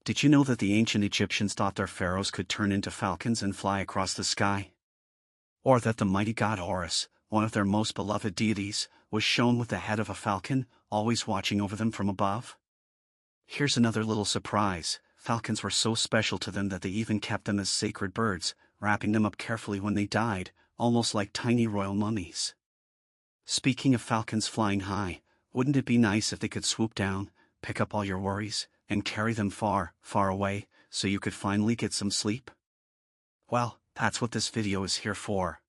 Did you know that the ancient Egyptians thought their pharaohs could turn into falcons and fly across the sky? Or that the mighty god Horus, one of their most beloved deities, was shown with the head of a falcon, always watching over them from above? Here's another little surprise: falcons were so special to them that they even kept them as sacred birds, wrapping them up carefully when they died, almost like tiny royal mummies. Speaking of falcons flying high, wouldn't it be nice if they could swoop down, pick up all your worries, and carry them far, far away, so you could finally get some sleep? Well, that's what this video is here for.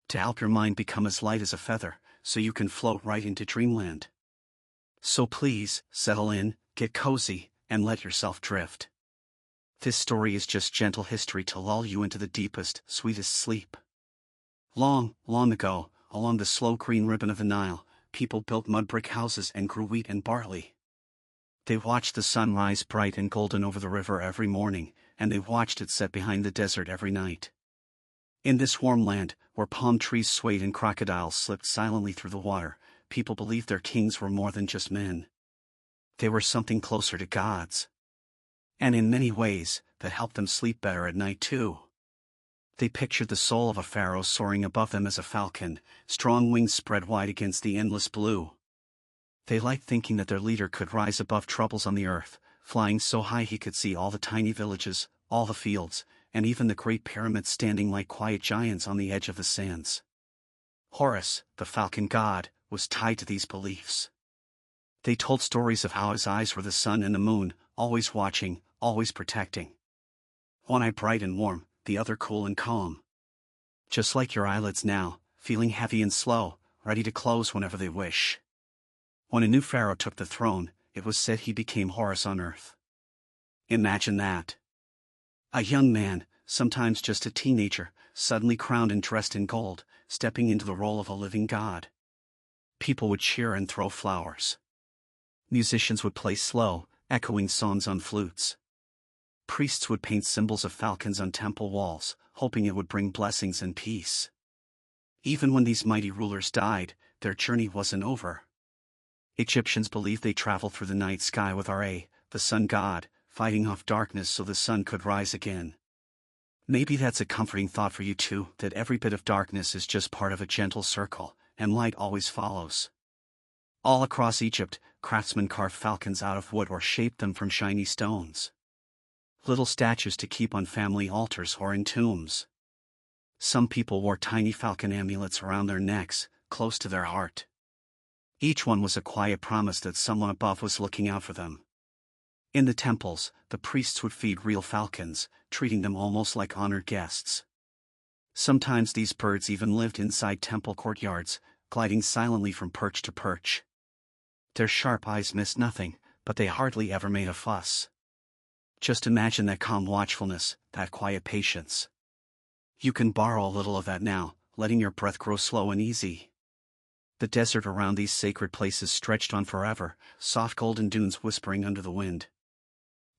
To help your mind become as light as a feather, so you can float right into dreamland. So please, settle in, get cozy, and let yourself drift. This story is just gentle history to lull you into the deepest, sweetest sleep. Long, long ago, along the slow green ribbon of the Nile, people built mud brick houses and grew wheat and barley. They watched the sun rise bright and golden over the river every morning, and they watched it set behind the desert every night. In this warm land, where palm trees swayed and crocodiles slipped silently through the water, people believed their kings were more than just men. They were something closer to gods. And in many ways, that helped them sleep better at night too. They pictured the soul of a pharaoh soaring above them as a falcon, strong wings spread wide against the endless blue. They liked thinking that their leader could rise above troubles on the earth, flying so high he could see all the tiny villages, all the fields, and even the great pyramids standing like quiet giants on the edge of the sands. Horus, the falcon god, was tied to these beliefs. They told stories of how his eyes were the sun and the moon, always watching, always protecting. One eye bright and warm, the other cool and calm. Just like your eyelids now, feeling heavy and slow, ready to close whenever they wish. When a new pharaoh took the throne, it was said he became Horus on earth. Imagine that. A young man, sometimes just a teenager, suddenly crowned and dressed in gold, stepping into the role of a living god. People would cheer and throw flowers. Musicians would play slow, echoing songs on flutes. Priests would paint symbols of falcons on temple walls, hoping it would bring blessings and peace. Even when these mighty rulers died, their journey wasn't over. Egyptians believed they traveled through the night sky with Ra, the sun god, fighting off darkness so the sun could rise again. Maybe that's a comforting thought for you too, that every bit of darkness is just part of a gentle circle, and light always follows. All across Egypt, craftsmen carved falcons out of wood or shaped them from shiny stones. Little statues to keep on family altars or in tombs. Some people wore tiny falcon amulets around their necks, close to their heart. Each one was a quiet promise that someone above was looking out for them. In the temples, the priests would feed real falcons, treating them almost like honored guests. Sometimes these birds even lived inside temple courtyards, gliding silently from perch to perch. Their sharp eyes missed nothing, but they hardly ever made a fuss. Just imagine that calm watchfulness, that quiet patience. You can borrow a little of that now, letting your breath grow slow and easy. The desert around these sacred places stretched on forever, soft golden dunes whispering under the wind.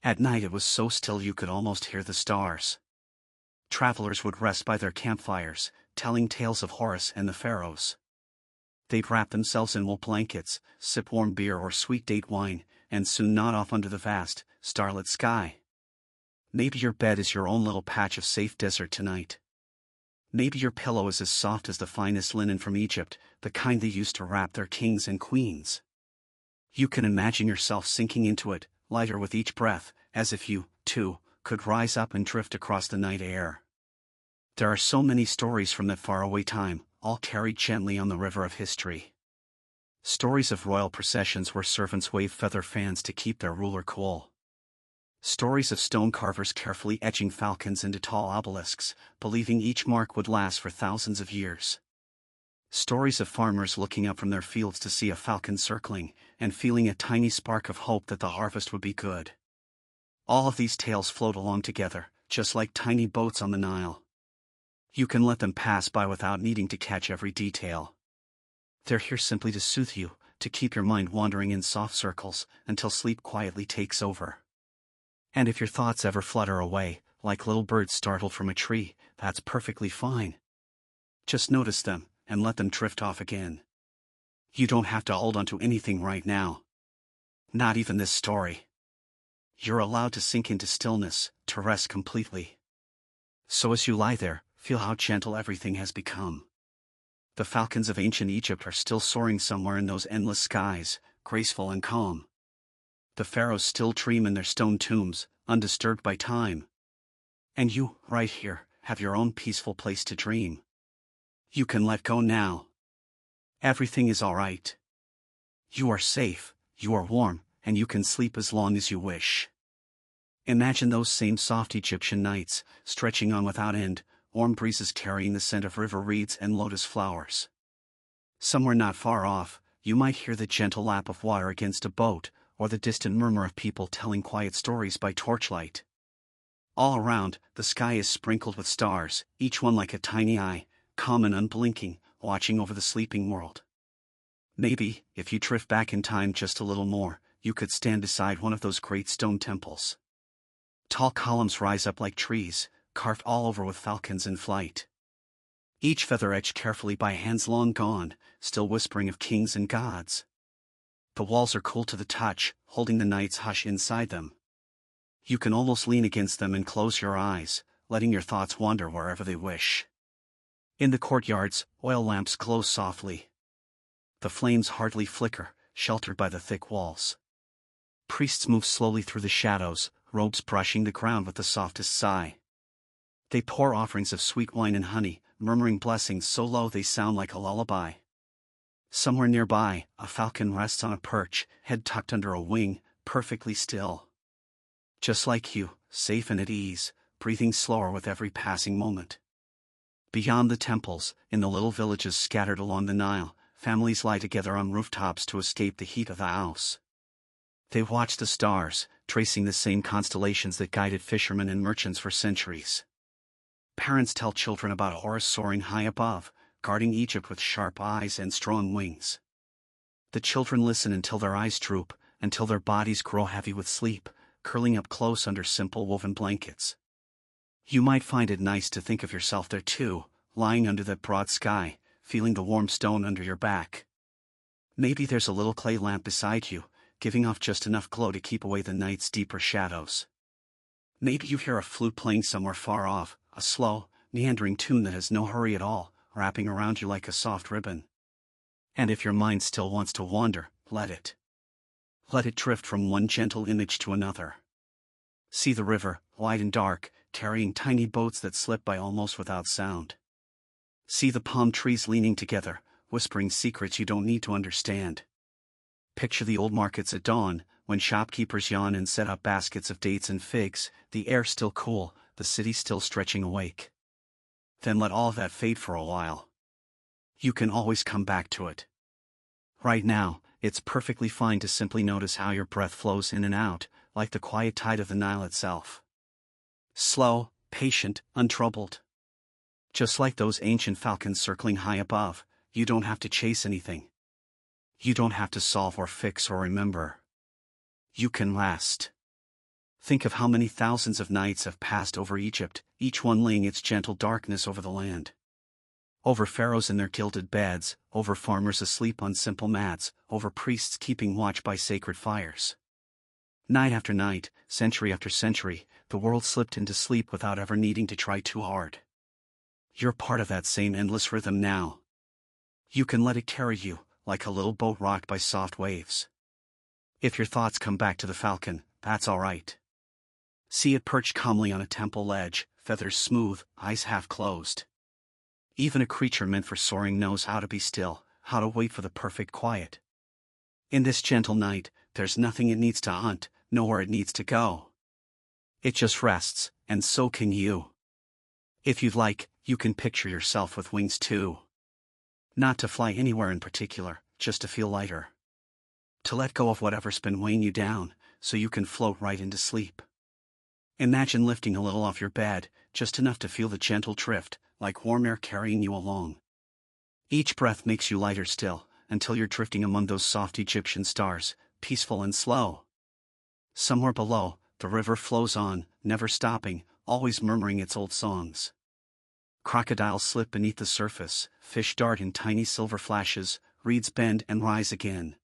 At night it was so still you could almost hear the stars. Travelers would rest by their campfires, telling tales of Horus and the pharaohs. They'd wrap themselves in wool blankets, sip warm beer or sweet date wine, and soon nod off under the vast, starlit sky. Maybe your bed is your own little patch of safe desert tonight. Maybe your pillow is as soft as the finest linen from Egypt, the kind they used to wrap their kings and queens. You can imagine yourself sinking into it, lighter with each breath, as if you, too, could rise up and drift across the night air. There are so many stories from that faraway time, all carried gently on the river of history. Stories of royal processions where servants waved feather fans to keep their ruler cool. Stories of stone carvers carefully etching falcons into tall obelisks, believing each mark would last for thousands of years. Stories of farmers looking up from their fields to see a falcon circling, and feeling a tiny spark of hope that the harvest would be good. All of these tales float along together, just like tiny boats on the Nile. You can let them pass by without needing to catch every detail. They're here simply to soothe you, to keep your mind wandering in soft circles, until sleep quietly takes over. And if your thoughts ever flutter away, like little birds startled from a tree, that's perfectly fine. Just notice them, and let them drift off again. You don't have to hold on to anything right now. Not even this story. You're allowed to sink into stillness, to rest completely. So as you lie there, feel how gentle everything has become. The falcons of ancient Egypt are still soaring somewhere in those endless skies, graceful and calm. The pharaohs still dream in their stone tombs, undisturbed by time. And you, right here, have your own peaceful place to dream. You can let go now. Everything is all right. You are safe, you are warm, and you can sleep as long as you wish. Imagine those same soft Egyptian nights, stretching on without end, warm breezes carrying the scent of river reeds and lotus flowers. Somewhere not far off, you might hear the gentle lap of water against a boat, or the distant murmur of people telling quiet stories by torchlight. All around, the sky is sprinkled with stars, each one like a tiny eye, calm and unblinking, watching over the sleeping world. Maybe, if you drift back in time just a little more, you could stand beside one of those great stone temples. Tall columns rise up like trees, carved all over with falcons in flight. Each feather etched carefully by hands long gone, still whispering of kings and gods. The walls are cool to the touch, holding the night's hush inside them. You can almost lean against them and close your eyes, letting your thoughts wander wherever they wish. In the courtyards, oil lamps glow softly. The flames hardly flicker, sheltered by the thick walls. Priests move slowly through the shadows, robes brushing the ground with the softest sigh. They pour offerings of sweet wine and honey, murmuring blessings so low they sound like a lullaby. Somewhere nearby, a falcon rests on a perch, head tucked under a wing, perfectly still. Just like you, safe and at ease, breathing slower with every passing moment. Beyond the temples, in the little villages scattered along the Nile, families lie together on rooftops to escape the heat of the house. They watch the stars, tracing the same constellations that guided fishermen and merchants for centuries. Parents tell children about Horus soaring high above, guarding Egypt with sharp eyes and strong wings. The children listen until their eyes droop, until their bodies grow heavy with sleep, curling up close under simple woven blankets. You might find it nice to think of yourself there too, lying under that broad sky, feeling the warm stone under your back. Maybe there's a little clay lamp beside you, giving off just enough glow to keep away the night's deeper shadows. Maybe you hear a flute playing somewhere far off, a slow, meandering tune that has no hurry at all, wrapping around you like a soft ribbon. And if your mind still wants to wander, let it. Let it drift from one gentle image to another. See the river, wide and dark, carrying tiny boats that slip by almost without sound. See the palm trees leaning together, whispering secrets you don't need to understand. Picture the old markets at dawn, when shopkeepers yawn and set up baskets of dates and figs, the air still cool, the city still stretching awake. Then let all of that fade for a while. You can always come back to it. Right now, it's perfectly fine to simply notice how your breath flows in and out, like the quiet tide of the Nile itself. Slow, patient, untroubled. Just like those ancient falcons circling high above, you don't have to chase anything. You don't have to solve or fix or remember. You can rest. Think of how many thousands of nights have passed over Egypt, each one laying its gentle darkness over the land. Over pharaohs in their gilded beds, over farmers asleep on simple mats, over priests keeping watch by sacred fires. Night after night, century after century, the world slipped into sleep without ever needing to try too hard. You're part of that same endless rhythm now. You can let it carry you, like a little boat rocked by soft waves. If your thoughts come back to the falcon, that's all right. See it perched calmly on a temple ledge, feathers smooth, eyes half closed. Even a creature meant for soaring knows how to be still, how to wait for the perfect quiet. In this gentle night, there's nothing it needs to hunt, nowhere it needs to go. It just rests, and so can you. If you'd like, you can picture yourself with wings too. Not to fly anywhere in particular, just to feel lighter. To let go of whatever's been weighing you down, so you can float right into sleep. Imagine lifting a little off your bed, just enough to feel the gentle drift, like warm air carrying you along. Each breath makes you lighter still, until you're drifting among those soft Egyptian stars, peaceful and slow. Somewhere below, the river flows on, never stopping, always murmuring its old songs. Crocodiles slip beneath the surface, fish dart in tiny silver flashes, reeds bend and rise again.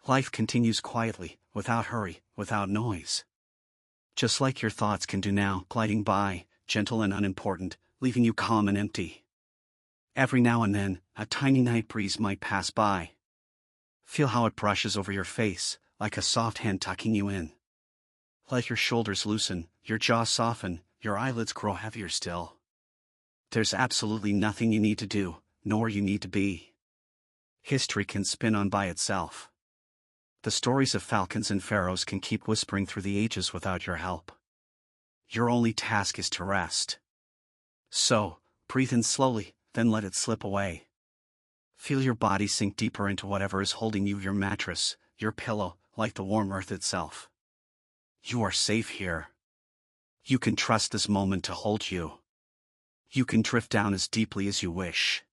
Life continues quietly, without hurry, without noise. Just like your thoughts can do now, gliding by, gentle and unimportant, leaving you calm and empty. Every now and then, a tiny night breeze might pass by. Feel how it brushes over your face, like a soft hand tucking you in. Let your shoulders loosen, your jaw soften, your eyelids grow heavier still. There's absolutely nothing you need to do, nor you need to be. History can spin on by itself. The stories of falcons and pharaohs can keep whispering through the ages without your help. Your only task is to rest. So, breathe in slowly, then let it slip away. Feel your body sink deeper into whatever is holding you, your mattress, your pillow, like the warm earth itself. You are safe here. You can trust this moment to hold you. You can drift down as deeply as you wish.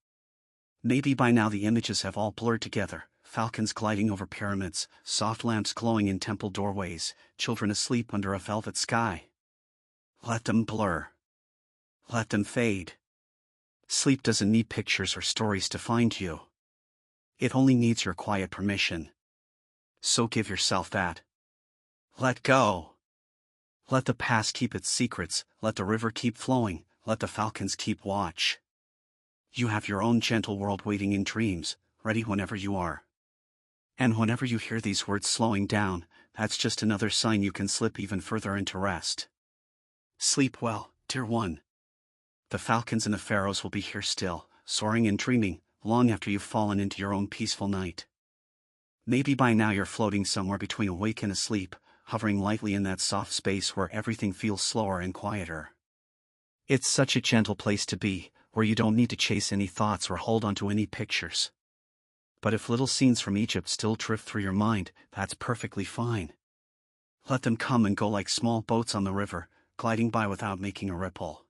Maybe by now the images have all blurred together, falcons gliding over pyramids, soft lamps glowing in temple doorways, children asleep under a velvet sky. Let them blur. Let them fade. Sleep doesn't need pictures or stories to find you. It only needs your quiet permission. So give yourself that. Let go. Let the past keep its secrets, let the river keep flowing, let the falcons keep watch. You have your own gentle world waiting in dreams, ready whenever you are. And whenever you hear these words slowing down, that's just another sign you can slip even further into rest. Sleep well, dear one. The falcons and the pharaohs will be here still, soaring and dreaming, long after you've fallen into your own peaceful night. Maybe by now you're floating somewhere between awake and asleep, hovering lightly in that soft space where everything feels slower and quieter. It's such a gentle place to be, where you don't need to chase any thoughts or hold onto any pictures. But if little scenes from Egypt still drift through your mind, that's perfectly fine. Let them come and go like small boats on the river, gliding by without making a ripple.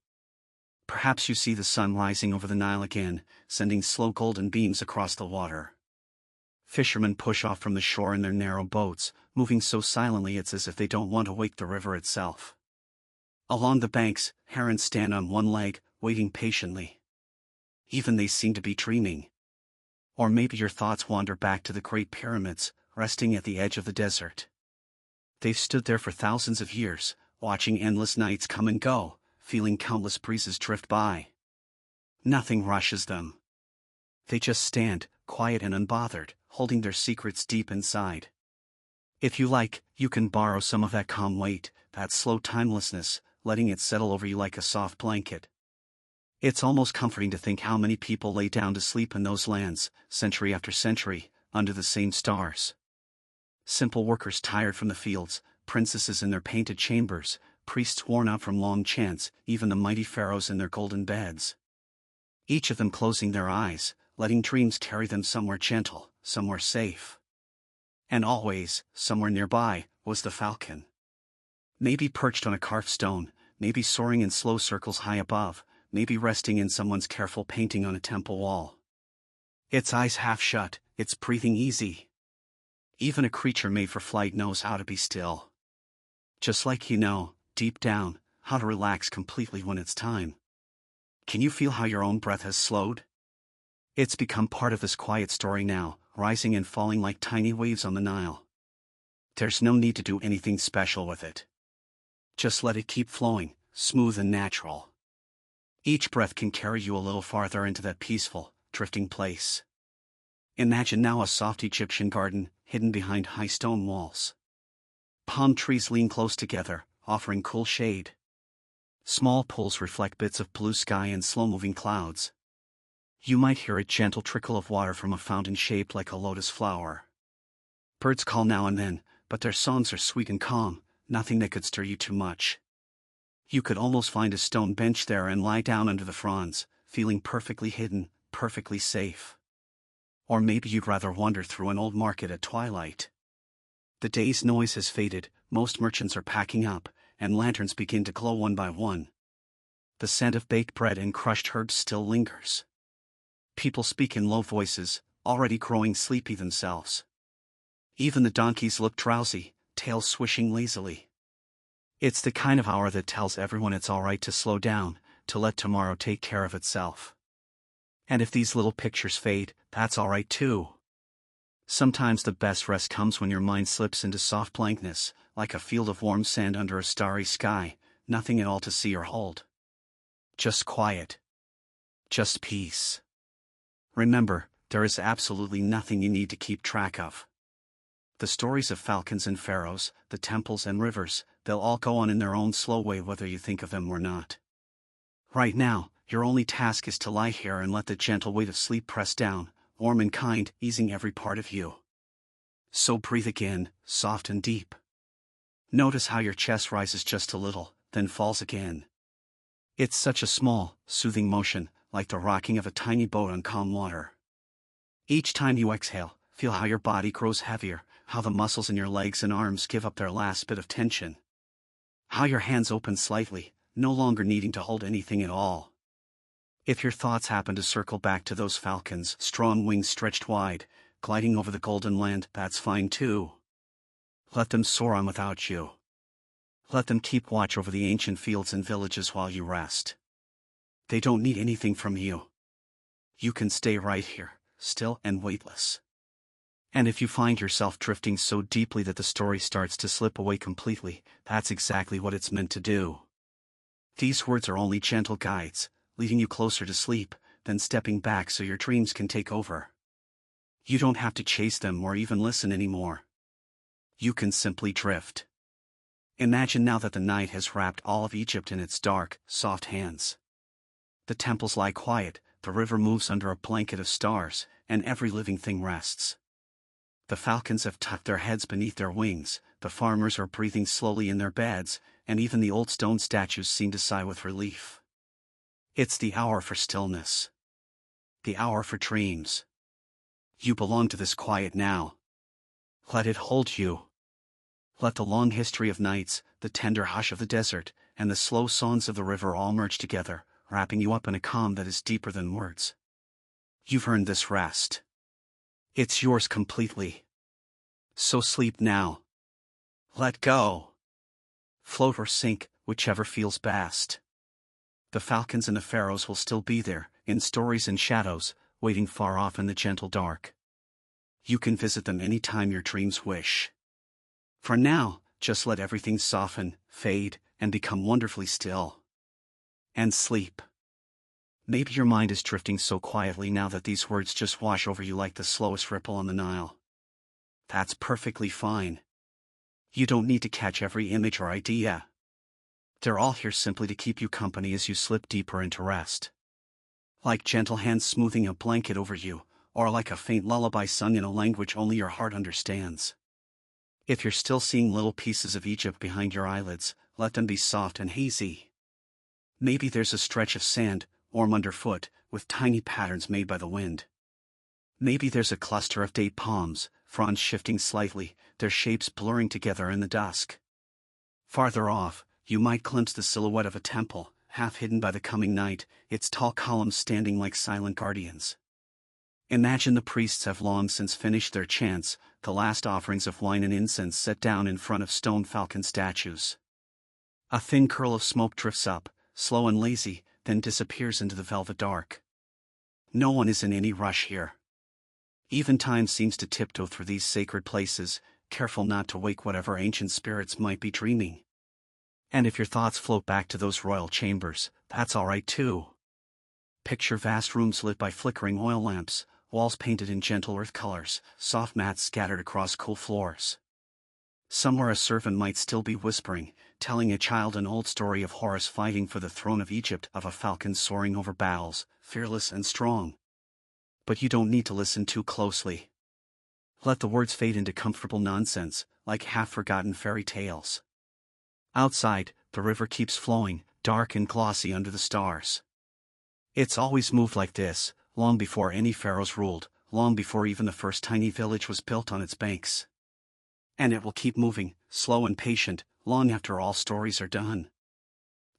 Perhaps you see the sun rising over the Nile again, sending slow golden beams across the water. Fishermen push off from the shore in their narrow boats, moving so silently it's as if they don't want to wake the river itself. Along the banks, herons stand on one leg, waiting patiently. Even they seem to be dreaming. Or maybe your thoughts wander back to the Great Pyramids, resting at the edge of the desert. They've stood there for thousands of years, watching endless nights come and go, feeling countless breezes drift by. Nothing rushes them. They just stand, quiet and unbothered, holding their secrets deep inside. If you like, you can borrow some of that calm weight, that slow timelessness, letting it settle over you like a soft blanket. It's almost comforting to think how many people lay down to sleep in those lands, century after century, under the same stars. Simple workers tired from the fields, princesses in their painted chambers, priests worn out from long chants, even the mighty pharaohs in their golden beds. Each of them closing their eyes, letting dreams carry them somewhere gentle, somewhere safe. And always, somewhere nearby, was the falcon. Maybe perched on a carved stone, maybe soaring in slow circles high above, maybe resting in someone's careful painting on a temple wall. Its eyes half shut, its breathing easy. Even a creature made for flight knows how to be still. Just like you know, deep down, how to relax completely when it's time. Can you feel how your own breath has slowed? It's become part of this quiet story now, rising and falling like tiny waves on the Nile. There's no need to do anything special with it. Just let it keep flowing, smooth and natural. Each breath can carry you a little farther into that peaceful, drifting place. Imagine now a soft Egyptian garden, hidden behind high stone walls. Palm trees lean close together, offering cool shade. Small pools reflect bits of blue sky and slow-moving clouds. You might hear a gentle trickle of water from a fountain shaped like a lotus flower. Birds call now and then, but their songs are sweet and calm, nothing that could stir you too much. You could almost find a stone bench there and lie down under the fronds, feeling perfectly hidden, perfectly safe. Or maybe you'd rather wander through an old market at twilight. The day's noise has faded, most merchants are packing up, and lanterns begin to glow one by one. The scent of baked bread and crushed herbs still lingers. People speak in low voices, already growing sleepy themselves. Even the donkeys look drowsy, tails swishing lazily. It's the kind of hour that tells everyone it's all right to slow down, to let tomorrow take care of itself. And if these little pictures fade, that's all right too. Sometimes the best rest comes when your mind slips into soft blankness, like a field of warm sand under a starry sky, nothing at all to see or hold. Just quiet. Just peace. Remember, there is absolutely nothing you need to keep track of. The stories of falcons and pharaohs, the temples and rivers, they'll all go on in their own slow way whether you think of them or not. Right now, your only task is to lie here and let the gentle weight of sleep press down, warm and kind, easing every part of you. So breathe again, soft and deep. Notice how your chest rises just a little, then falls again. It's such a small, soothing motion, like the rocking of a tiny boat on calm water. Each time you exhale, feel how your body grows heavier, how the muscles in your legs and arms give up their last bit of tension. How your hands open slightly, no longer needing to hold anything at all. If your thoughts happen to circle back to those falcons, strong wings stretched wide, gliding over the golden land, that's fine too. Let them soar on without you. Let them keep watch over the ancient fields and villages while you rest. They don't need anything from you. You can stay right here, still and weightless. And if you find yourself drifting so deeply that the story starts to slip away completely, that's exactly what it's meant to do. These words are only gentle guides, leading you closer to sleep, then stepping back so your dreams can take over. You don't have to chase them or even listen anymore. You can simply drift. Imagine now that the night has wrapped all of Egypt in its dark, soft hands. The temples lie quiet, the river moves under a blanket of stars, and every living thing rests. The falcons have tucked their heads beneath their wings, the farmers are breathing slowly in their beds, and even the old stone statues seem to sigh with relief. It's the hour for stillness. The hour for dreams. You belong to this quiet now. Let it hold you. Let the long history of nights, the tender hush of the desert, and the slow songs of the river all merge together, wrapping you up in a calm that is deeper than words. You've earned this rest. It's yours completely. So sleep now. Let go. Float or sink, whichever feels best. The falcons and the pharaohs will still be there, in stories and shadows, waiting far off in the gentle dark. You can visit them any time your dreams wish. For now, just let everything soften, fade, and become wonderfully still. And sleep. Maybe your mind is drifting so quietly now that these words just wash over you like the slowest ripple on the Nile. That's perfectly fine. You don't need to catch every image or idea. They're all here simply to keep you company as you slip deeper into rest. Like gentle hands smoothing a blanket over you, or like a faint lullaby sung in a language only your heart understands. If you're still seeing little pieces of Egypt behind your eyelids, let them be soft and hazy. Maybe there's a stretch of sand, warm underfoot, with tiny patterns made by the wind. Maybe there's a cluster of date palms, fronds shifting slightly, their shapes blurring together in the dusk. Farther off, you might glimpse the silhouette of a temple, half hidden by the coming night, its tall columns standing like silent guardians. Imagine the priests have long since finished their chants, the last offerings of wine and incense set down in front of stone falcon statues. A thin curl of smoke drifts up, slow and lazy, then disappears into the velvet dark. No one is in any rush here. Even time seems to tiptoe through these sacred places, careful not to wake whatever ancient spirits might be dreaming. And if your thoughts float back to those royal chambers, that's all right too. Picture vast rooms lit by flickering oil lamps, walls painted in gentle earth colors, soft mats scattered across cool floors. Somewhere a servant might still be whispering, telling a child an old story of Horus fighting for the throne of Egypt, of a falcon soaring over battles, fearless and strong. But you don't need to listen too closely. Let the words fade into comfortable nonsense, like half-forgotten fairy tales. Outside, the river keeps flowing, dark and glossy under the stars. It's always moved like this, long before any pharaohs ruled, long before even the first tiny village was built on its banks. And it will keep moving, slow and patient, long after all stories are done.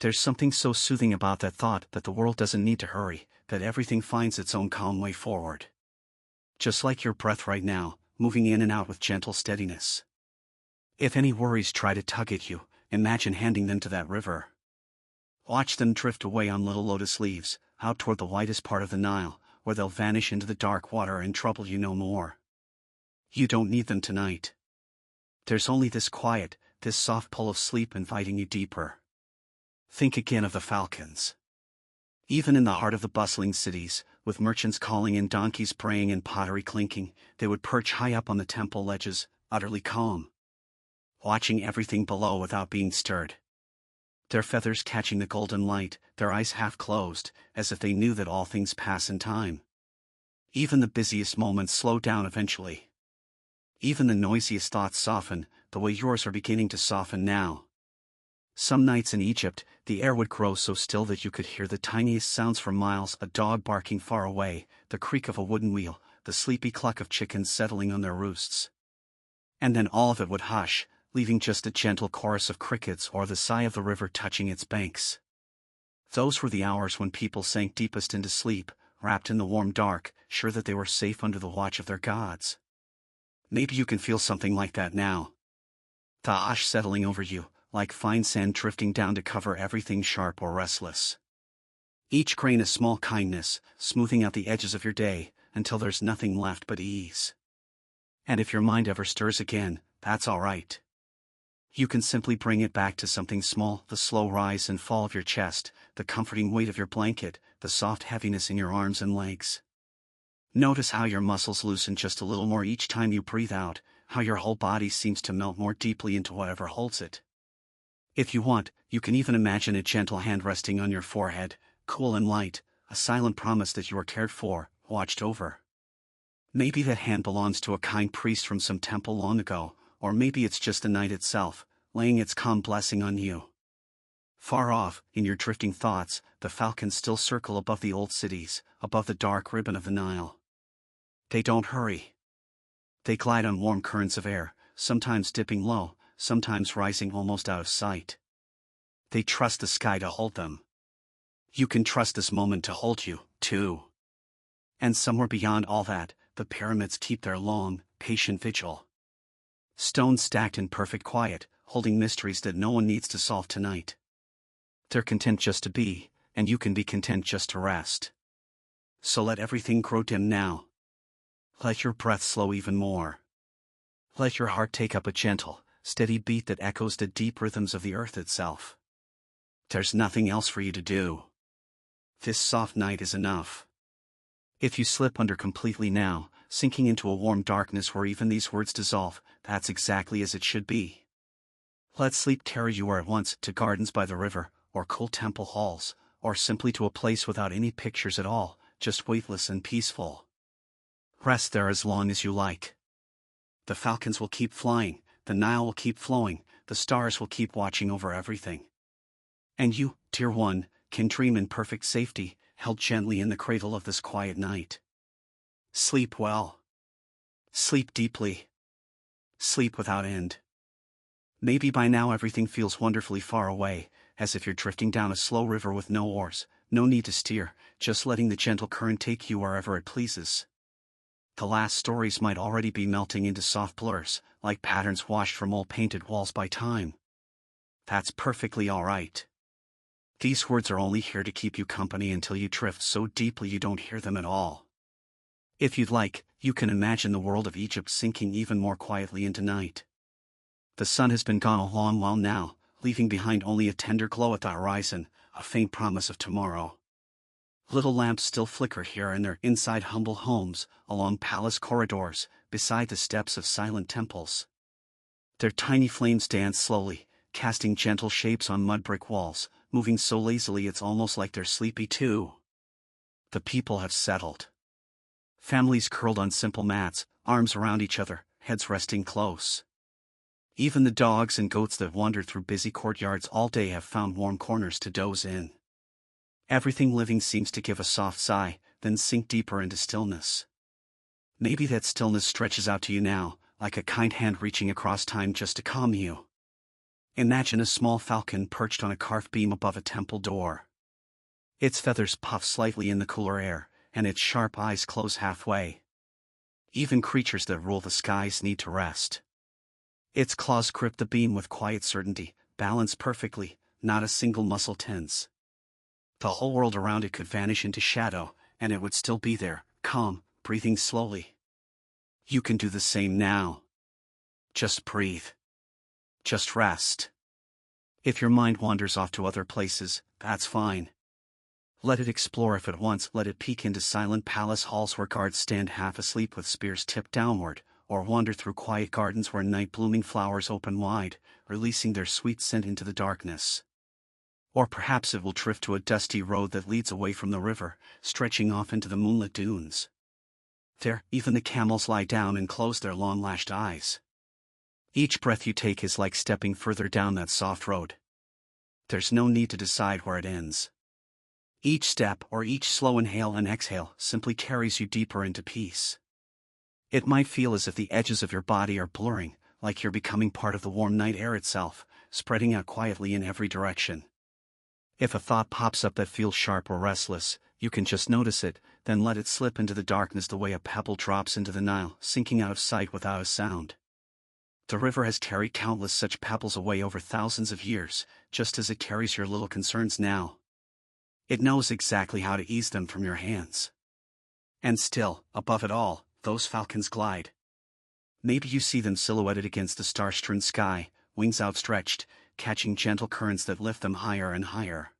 There's something so soothing about that thought that the world doesn't need to hurry, that everything finds its own calm way forward. Just like your breath right now, moving in and out with gentle steadiness. If any worries try to tug at you, imagine handing them to that river. Watch them drift away on little lotus leaves, out toward the widest part of the Nile, where they'll vanish into the dark water and trouble you no more. You don't need them tonight. There's only this quiet, this soft pull of sleep inviting you deeper. Think again of the falcons. Even in the heart of the bustling cities, with merchants calling and donkeys braying and pottery clinking, they would perch high up on the temple ledges, utterly calm, watching everything below without being stirred. Their feathers catching the golden light, their eyes half closed, as if they knew that all things pass in time. Even the busiest moments slow down eventually. Even the noisiest thoughts soften, the way yours are beginning to soften now. Some nights in Egypt, the air would grow so still that you could hear the tiniest sounds for miles, a dog barking far away, the creak of a wooden wheel, the sleepy cluck of chickens settling on their roosts. And then all of it would hush, leaving just a gentle chorus of crickets or the sigh of the river touching its banks. Those were the hours when people sank deepest into sleep, wrapped in the warm dark, sure that they were safe under the watch of their gods. Maybe you can feel something like that now. The hush settling over you, like fine sand drifting down to cover everything sharp or restless. Each grain a small kindness, smoothing out the edges of your day, until there's nothing left but ease. And if your mind ever stirs again, that's all right. You can simply bring it back to something small, the slow rise and fall of your chest, the comforting weight of your blanket, the soft heaviness in your arms and legs. Notice how your muscles loosen just a little more each time you breathe out, how your whole body seems to melt more deeply into whatever holds it. If you want, you can even imagine a gentle hand resting on your forehead, cool and light, a silent promise that you are cared for, watched over. Maybe that hand belongs to a kind priest from some temple long ago, or maybe it's just the night itself, laying its calm blessing on you. Far off, in your drifting thoughts, the falcons still circle above the old cities, above the dark ribbon of the Nile. They don't hurry. They glide on warm currents of air, sometimes dipping low, sometimes rising almost out of sight. They trust the sky to hold them. You can trust this moment to hold you, too. And somewhere beyond all that, the pyramids keep their long, patient vigil. Stones stacked in perfect quiet, holding mysteries that no one needs to solve tonight. They're content just to be, and you can be content just to rest. So let everything grow dim now. Let your breath slow even more. Let your heart take up a gentle, steady beat that echoes the deep rhythms of the earth itself. There's nothing else for you to do. This soft night is enough. If you slip under completely now, sinking into a warm darkness where even these words dissolve, that's exactly as it should be. Let sleep carry you where it wants, to gardens by the river, or cool temple halls, or simply to a place without any pictures at all, just weightless and peaceful. Rest there as long as you like. The falcons will keep flying, the Nile will keep flowing, the stars will keep watching over everything. And you, dear one, can dream in perfect safety, held gently in the cradle of this quiet night. Sleep well. Sleep deeply. Sleep without end. Maybe by now everything feels wonderfully far away, as if you're drifting down a slow river with no oars, no need to steer, just letting the gentle current take you wherever it pleases. The last stories might already be melting into soft blurs, like patterns washed from old painted walls by time. That's perfectly all right. These words are only here to keep you company until you drift so deeply you don't hear them at all. If you'd like, you can imagine the world of Egypt sinking even more quietly into night. The sun has been gone a long while now, leaving behind only a tender glow at the horizon, a faint promise of tomorrow. Little lamps still flicker here and there inside humble homes, along palace corridors, beside the steps of silent temples. Their tiny flames dance slowly, casting gentle shapes on mud brick walls, moving so lazily it's almost like they're sleepy too. The people have settled. Families curled on simple mats, arms around each other, heads resting close. Even the dogs and goats that wander through busy courtyards all day have found warm corners to doze in. Everything living seems to give a soft sigh, then sink deeper into stillness. Maybe that stillness stretches out to you now, like a kind hand reaching across time just to calm you. Imagine a small falcon perched on a carved beam above a temple door. Its feathers puff slightly in the cooler air, and its sharp eyes close halfway. Even creatures that rule the skies need to rest. Its claws grip the beam with quiet certainty, balanced perfectly, not a single muscle tense. The whole world around it could vanish into shadow, and it would still be there, calm, breathing slowly. You can do the same now. Just breathe. Just rest. If your mind wanders off to other places, that's fine. Let it explore if it wants. Let it peek into silent palace halls where guards stand half asleep with spears tipped downward, or wander through quiet gardens where night-blooming flowers open wide, releasing their sweet scent into the darkness. Or perhaps it will drift to a dusty road that leads away from the river, stretching off into the moonlit dunes. There, even the camels lie down and close their long-lashed eyes. Each breath you take is like stepping further down that soft road. There's no need to decide where it ends. Each step or each slow inhale and exhale simply carries you deeper into peace. It might feel as if the edges of your body are blurring, like you're becoming part of the warm night air itself, spreading out quietly in every direction. If a thought pops up that feels sharp or restless, you can just notice it, then let it slip into the darkness the way a pebble drops into the Nile, sinking out of sight without a sound. The river has carried countless such pebbles away over thousands of years, just as it carries your little concerns now. It knows exactly how to ease them from your hands. And still, above it all, those falcons glide. Maybe you see them silhouetted against the star-strewn sky, wings outstretched, catching gentle currents that lift them higher and higher.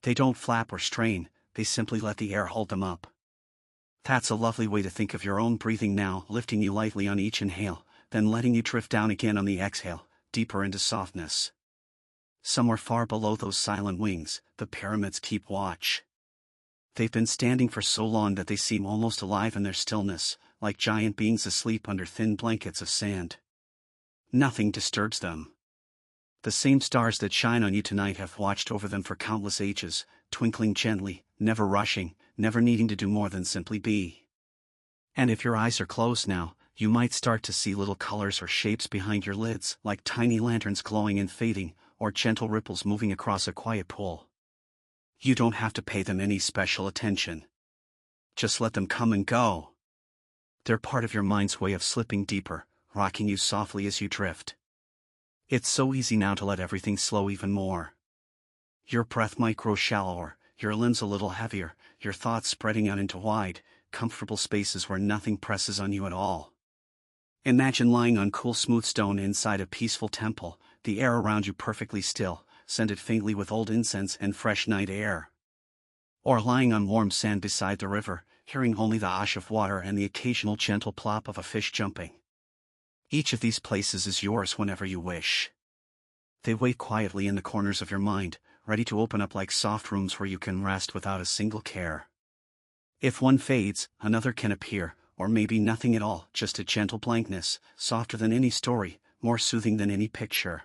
They don't flap or strain, they simply let the air hold them up. That's a lovely way to think of your own breathing now, lifting you lightly on each inhale, then letting you drift down again on the exhale, deeper into softness. Somewhere far below those silent wings, the pyramids keep watch. They've been standing for so long that they seem almost alive in their stillness, like giant beings asleep under thin blankets of sand. Nothing disturbs them. The same stars that shine on you tonight have watched over them for countless ages, twinkling gently, never rushing, never needing to do more than simply be. And if your eyes are closed now, you might start to see little colors or shapes behind your lids, like tiny lanterns glowing and fading, or gentle ripples moving across a quiet pool. You don't have to pay them any special attention. Just let them come and go. They're part of your mind's way of slipping deeper, rocking you softly as you drift. It's so easy now to let everything slow even more. Your breath might grow shallower, your limbs a little heavier, your thoughts spreading out into wide, comfortable spaces where nothing presses on you at all. Imagine lying on cool smooth stone inside a peaceful temple, the air around you perfectly still, scented faintly with old incense and fresh night air. Or lying on warm sand beside the river, hearing only the wash of water and the occasional gentle plop of a fish jumping. Each of these places is yours whenever you wish. They wait quietly in the corners of your mind, ready to open up like soft rooms where you can rest without a single care. If one fades, another can appear, or maybe nothing at all, just a gentle blankness, softer than any story, more soothing than any picture.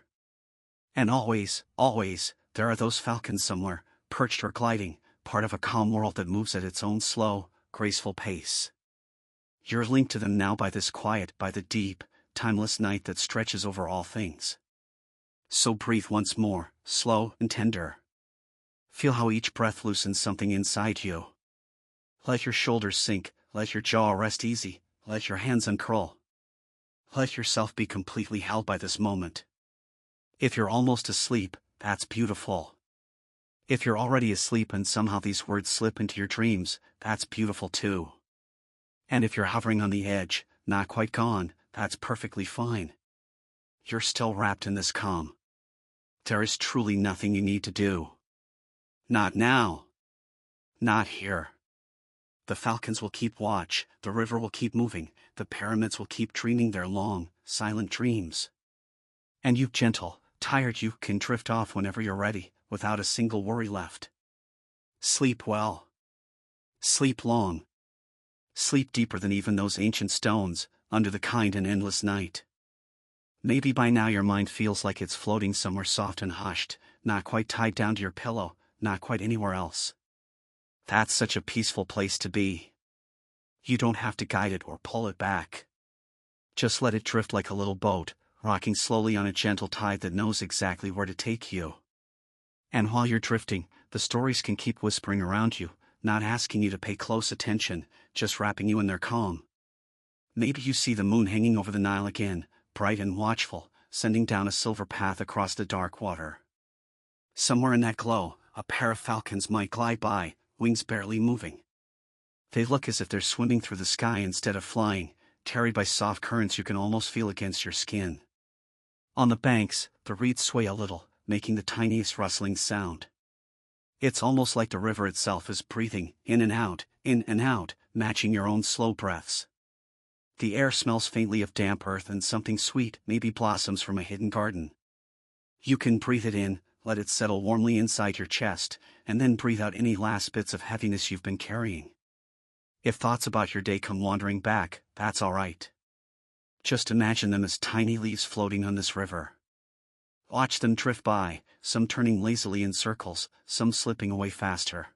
And always, always, there are those falcons somewhere, perched or gliding, part of a calm world that moves at its own slow, graceful pace. You're linked to them now by this quiet, by the deep, timeless night that stretches over all things. So breathe once more, slow and tender. Feel how each breath loosens something inside you. Let your shoulders sink, let your jaw rest easy, let your hands uncurl. Let yourself be completely held by this moment. If you're almost asleep, that's beautiful. If you're already asleep and somehow these words slip into your dreams, that's beautiful too. And if you're hovering on the edge, not quite gone, that's perfectly fine. You're still wrapped in this calm. There is truly nothing you need to do. Not now. Not here. The falcons will keep watch, the river will keep moving, the pyramids will keep dreaming their long, silent dreams. And you gentle, tired you can drift off whenever you're ready, without a single worry left. Sleep well. Sleep long. Sleep deeper than even those ancient stones, under the kind and endless night. Maybe by now your mind feels like it's floating somewhere soft and hushed, not quite tied down to your pillow, not quite anywhere else. That's such a peaceful place to be. You don't have to guide it or pull it back. Just let it drift like a little boat, rocking slowly on a gentle tide that knows exactly where to take you. And while you're drifting, the stories can keep whispering around you, not asking you to pay close attention, just wrapping you in their calm. Maybe you see the moon hanging over the Nile again, bright and watchful, sending down a silver path across the dark water. Somewhere in that glow, a pair of falcons might glide by, wings barely moving. They look as if they're swimming through the sky instead of flying, carried by soft currents you can almost feel against your skin. On the banks, the reeds sway a little, making the tiniest rustling sound. It's almost like the river itself is breathing, in and out, matching your own slow breaths. The air smells faintly of damp earth and something sweet, maybe blossoms from a hidden garden. You can breathe it in, let it settle warmly inside your chest, and then breathe out any last bits of heaviness you've been carrying. If thoughts about your day come wandering back, that's alright. Just imagine them as tiny leaves floating on this river. Watch them drift by, some turning lazily in circles, some slipping away faster.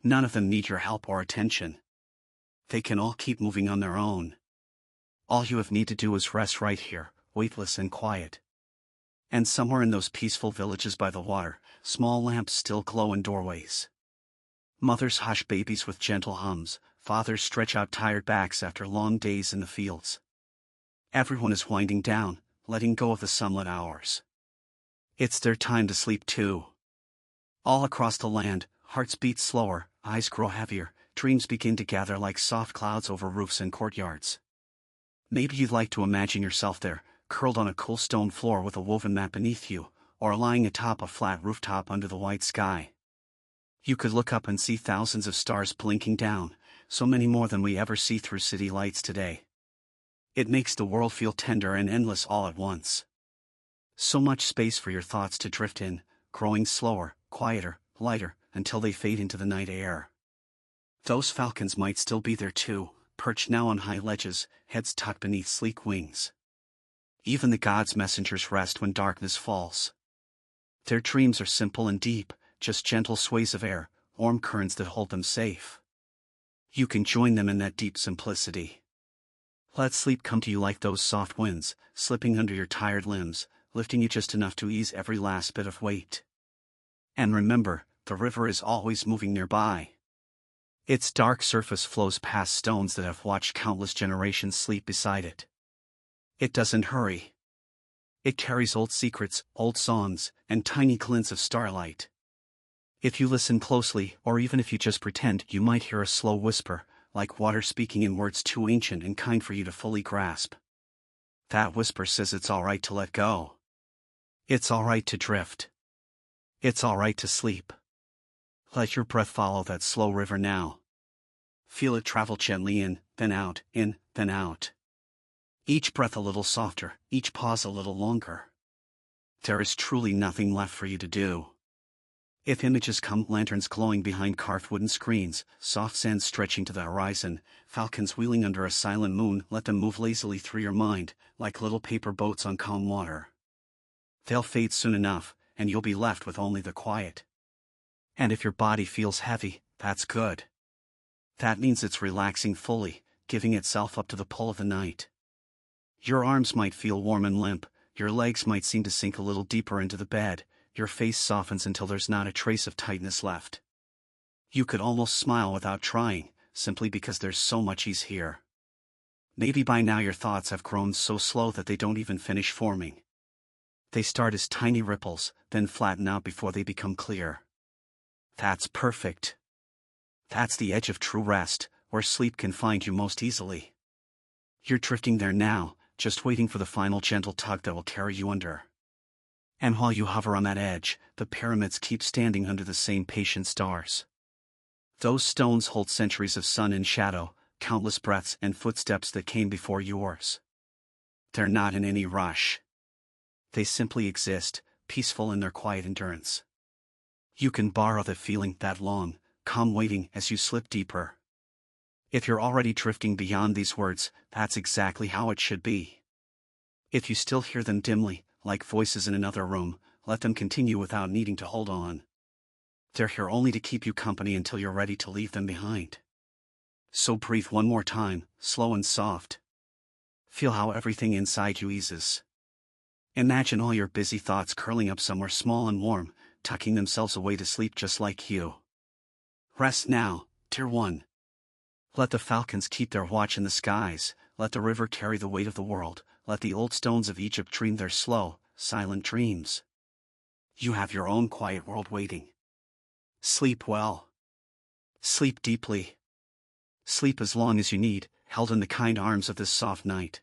None of them need your help or attention. They can all keep moving on their own. All you need to do is rest right here, weightless and quiet. And somewhere in those peaceful villages by the water, small lamps still glow in doorways. Mothers hush babies with gentle hums, fathers stretch out tired backs after long days in the fields. Everyone is winding down, letting go of the sunlit hours. It's their time to sleep too. All across the land, hearts beat slower, eyes grow heavier, dreams begin to gather like soft clouds over roofs and courtyards. Maybe you'd like to imagine yourself there, curled on a cool stone floor with a woven mat beneath you, or lying atop a flat rooftop under the white sky. You could look up and see thousands of stars blinking down, so many more than we ever see through city lights today. It makes the world feel tender and endless all at once. So much space for your thoughts to drift in, growing slower, quieter, lighter, until they fade into the night air. Those falcons might still be there too, perched now on high ledges, heads tucked beneath sleek wings. Even the gods' messengers rest when darkness falls. Their dreams are simple and deep, just gentle sways of air, warm currents that hold them safe. You can join them in that deep simplicity. Let sleep come to you like those soft winds, slipping under your tired limbs, lifting you just enough to ease every last bit of weight. And remember, the river is always moving nearby. Its dark surface flows past stones that have watched countless generations sleep beside it. It doesn't hurry. It carries old secrets, old songs, and tiny glints of starlight. If you listen closely, or even if you just pretend, you might hear a slow whisper, like water speaking in words too ancient and kind for you to fully grasp. That whisper says it's alright to let go. It's alright to drift. It's alright to sleep. Let your breath follow that slow river now. Feel it travel gently in, then out, in, then out. Each breath a little softer, each pause a little longer. There is truly nothing left for you to do. If images come, lanterns glowing behind carved wooden screens, soft sands stretching to the horizon, falcons wheeling under a silent moon, let them move lazily through your mind, like little paper boats on calm water. They'll fade soon enough, and you'll be left with only the quiet. And if your body feels heavy, that's good. That means it's relaxing fully, giving itself up to the pull of the night. Your arms might feel warm and limp, your legs might seem to sink a little deeper into the bed, your face softens until there's not a trace of tightness left. You could almost smile without trying, simply because there's so much ease here. Maybe by now your thoughts have grown so slow that they don't even finish forming. They start as tiny ripples, then flatten out before they become clear. That's perfect. That's the edge of true rest, where sleep can find you most easily. You're drifting there now, just waiting for the final gentle tug that will carry you under. And while you hover on that edge, the pyramids keep standing under the same patient stars. Those stones hold centuries of sun and shadow, countless breaths and footsteps that came before yours. They're not in any rush. They simply exist, peaceful in their quiet endurance. You can borrow the feeling, that long, calm waiting as you slip deeper. If you're already drifting beyond these words, that's exactly how it should be. If you still hear them dimly, like voices in another room, let them continue without needing to hold on. They're here only to keep you company until you're ready to leave them behind. So breathe one more time, slow and soft. Feel how everything inside you eases. Imagine all your busy thoughts curling up somewhere small and warm, tucking themselves away to sleep just like you. Rest now, dear one. Let the falcons keep their watch in the skies, let the river carry the weight of the world, let the old stones of Egypt dream their slow, silent dreams. You have your own quiet world waiting. Sleep well. Sleep deeply. Sleep as long as you need, held in the kind arms of this soft night.